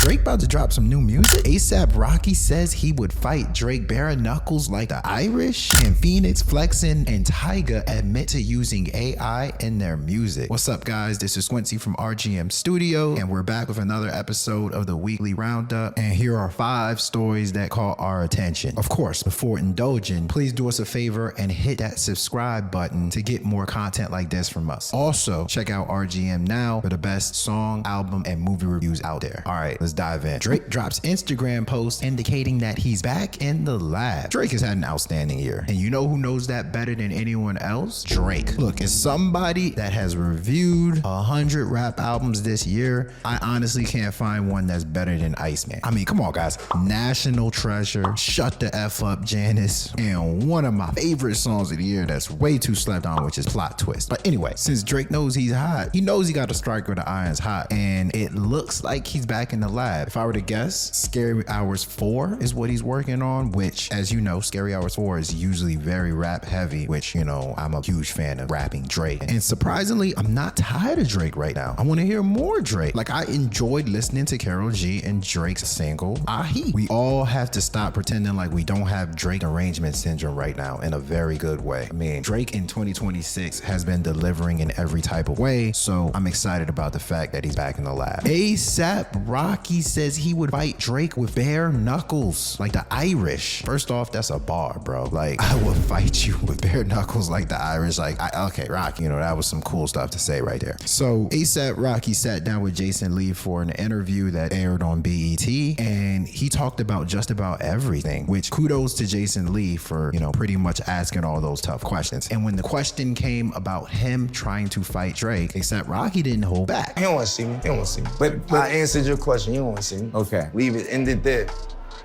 Drake about to drop some new music? ASAP Rocky says he would fight Drake bare knuckles like the Irish? And Phoenix flexing and Tyga admit to using AI in their music. What's up, guys? This is Quincy from RGM Studio, and we're back with another episode of the Weekly Roundup. And here are 5 stories that caught our attention. Of course, before indulging, please do us a favor and hit that subscribe button to get more content like this from us. Also, check out RGM Now for the best song, album, and movie reviews out there. All right, let's dive in. Drake drops Instagram post indicating that he's back in the lab. Drake has had an outstanding year, and you know who knows that better than anyone else? Drake. Look, as somebody that has reviewed 100 rap albums this year, I honestly can't find one that's better than Iceman. I mean, come on, guys. National Treasure, Shut the F Up, Janice, and one of my favorite songs of the year that's way too slept on, which is Plot Twist. But anyway, since Drake knows he's hot, he knows he got to strike where the iron's hot, and it looks like he's back in the lab. If I were to guess, Scary Hours 4 is what he's working on, which, as you know, Scary Hours 4 is usually very rap heavy, which, you know, I'm a huge fan of rapping Drake. And surprisingly, I'm not tired of Drake right now. I want to hear more Drake. Like, I enjoyed listening to Karol G and Drake's single, Ahi. We all have to stop pretending like we don't have Drake arrangement syndrome right now in a very good way. I mean, Drake in 2026 has been delivering in every type of way, so I'm excited about the fact that he's back in the lab. ASAP Rocky says he would fight Drake with bare knuckles like the Irish. First off, that's a bar, bro. Like, I would fight you with bare knuckles like the Irish. Like, okay, Rocky, you know, that was some cool stuff to say right there. So ASAP Rocky sat down with Jason Lee for an interview that aired on BET, and he talked about just about everything, which kudos to Jason Lee for, you know, pretty much asking all those tough questions. And when the question came about him trying to fight Drake, ASAP Rocky didn't hold back. You don't want to see me. You don't want to see me. But I answered your question. You don't want to see me. Okay. Leave it. End it there.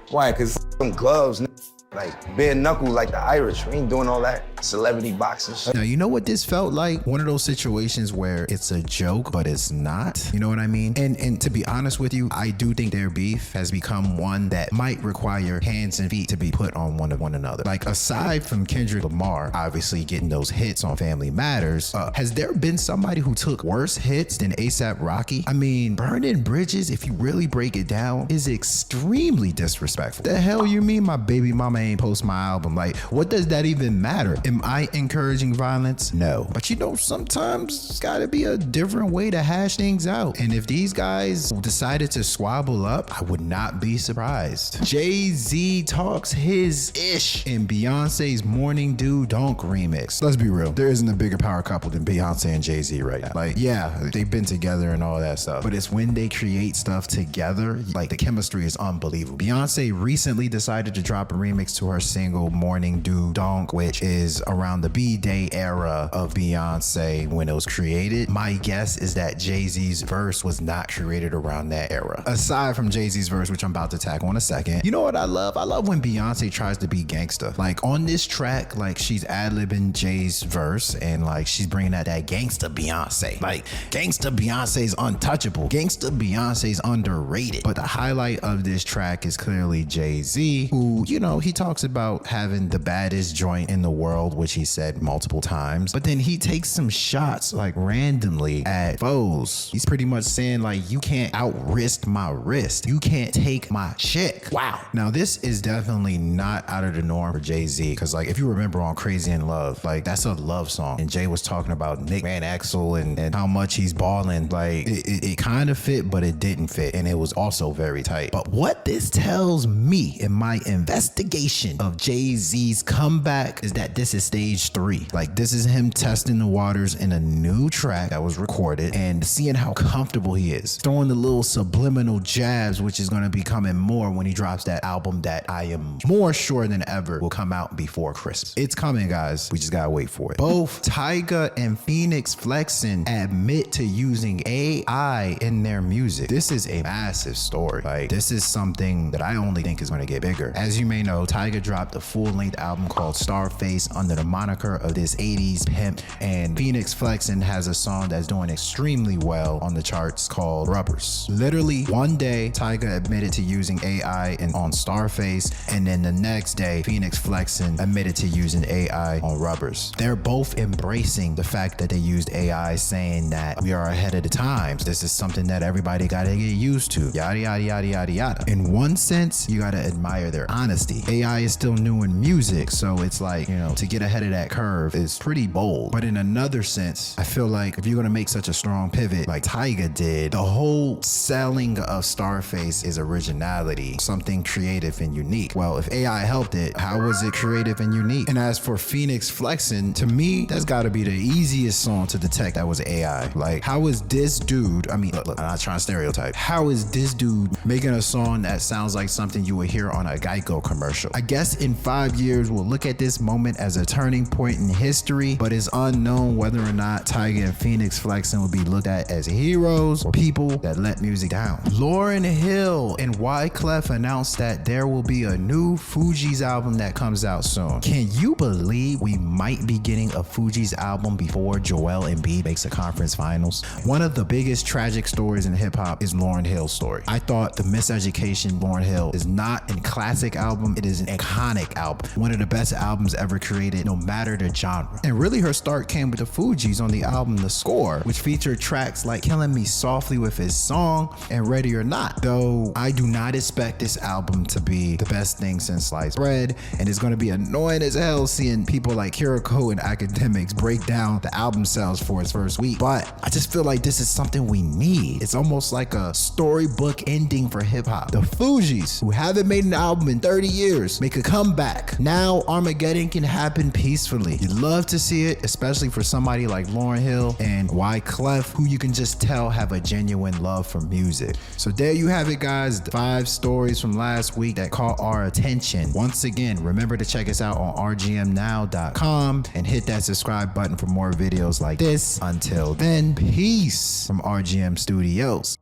Why? Because Some gloves, like bare knuckle like the Irish. We ain't doing all that celebrity boxing shit. Now, you know what this felt like? One of those situations where it's a joke, but it's not. You know what I mean? And to be honest with you, I do think their beef has become one that might require hands and feet to be put on one another. Like, aside from Kendrick Lamar obviously getting those hits on Family Matters, has there been somebody who took worse hits than ASAP Rocky? I mean, burning bridges, if you really break it down, is extremely disrespectful. The hell you mean my baby mama ain't post my album? Like, what does that even matter? Am I encouraging violence? No. But you know, sometimes it's gotta be a different way to hash things out. And if these guys decided to squabble up, I would not be surprised. Jay-Z talks his ish in Beyonce's Morning Dew Donk remix. Let's be real. There isn't a bigger power couple than Beyonce and Jay-Z right now. Like, yeah, they've been together and all that stuff, but it's when they create stuff together, like, the chemistry is unbelievable. Beyonce recently decided to drop a remix to her single Morning Dew Donk, which is around the B-Day era of Beyonce when it was created. My guess is that Jay-Z's verse was not created around that era. Aside from Jay-Z's verse, which I'm about to tackle in a second, you know what I love? I love when Beyonce tries to be gangsta. Like, on this track, like, she's ad-libbing Jay's verse, and like, she's bringing out that gangsta Beyonce. Like, gangsta Beyonce's untouchable. Gangsta Beyonce's underrated. But the highlight of this track is clearly Jay-Z, who, you know, he talks about having the baddest joint in the world, which he said multiple times, but then he takes some shots like randomly at foes. He's pretty much saying, like, you can't out-risk my wrist. You can't take my chick. Wow. Now, this is definitely not out of the norm for Jay-Z, because, like, if you remember on Crazy in Love, like, that's a love song, and Jay was talking about Nick Van Exel and how much he's balling. Like, it kind of fit, but it didn't fit, and it was also very tight. But what this tells me in my investigation of Jay-Z's comeback is that this is stage 3. Like, this is him testing the waters in a new track that was recorded and seeing how comfortable he is, throwing the little subliminal jabs, which is going to be coming more when he drops that album that I am more sure than ever will come out before Christmas. It's coming, guys. We just gotta wait for it. Both Tyga and Phoenix flexing admit to using AI in their music. This is a massive story. Like, this is something that I only think is going to get bigger. As you may know, Tyga dropped a full-length album called Starface under the moniker of this 80s pimp, and Phoenix Flexin has a song that's doing extremely well on the charts called Rubbers. Literally one day, Tyga admitted to using AI on Starface, and then the next day, Phoenix Flexin admitted to using AI on Rubbers. They're both embracing the fact that they used AI, saying that we are ahead of the times. This is something that everybody gotta get used to. Yada, yada, yada, yada, yada. In one sense, you gotta admire their honesty. AI is still new in music, so it's like, you know, to get ahead of that curve is pretty bold. But in another sense, I feel like if you're gonna make such a strong pivot like Tyga did, the whole selling of Starface is originality, something creative and unique. Well, if AI helped it, how was it creative and unique? And as for Phoenix Flexin, to me, that's gotta be the easiest song to detect that was AI. Like, how is this dude, I mean, look, I'm not trying to stereotype, how is this dude making a song that sounds like something you would hear on a Geico commercial? I guess in 5 years, we'll look at this moment as a turning point in history, but it's unknown whether or not Tyga and Phoenix Flexin will be looked at as heroes or people that let music down. Lauryn Hill and Wyclef announced that there will be a new Fugees album that comes out soon. Can you believe we might be getting a Fugees album before Joel Embiid makes the conference finals? One of the biggest tragic stories in hip hop is Lauryn Hill's story. I thought the Miseducation Lauryn Hill is not a classic album, it is an iconic album. One of the best albums ever created, no matter the genre. And really her start came with the Fugees on the album The Score, which featured tracks like Killing Me Softly with his song and Ready or Not. Though I do not expect this album to be the best thing since sliced bread, and it's gonna be annoying as hell seeing people like Kiriko and Academics break down the album sales for its first week. But I just feel like this is something we need. It's almost like a storybook ending for hip hop. The Fugees, who haven't made an album in 30 years, make a comeback. Now Armageddon can happen peacefully. You'd love to see it, especially for somebody like Lauryn Hill and Wyclef, who you can just tell have a genuine love for music. So there you have it, guys. The 5 stories from last week that caught our attention. Once again, remember to check us out on rgmnow.com and hit that subscribe button for more videos like this. Until then, peace from RGM Studios.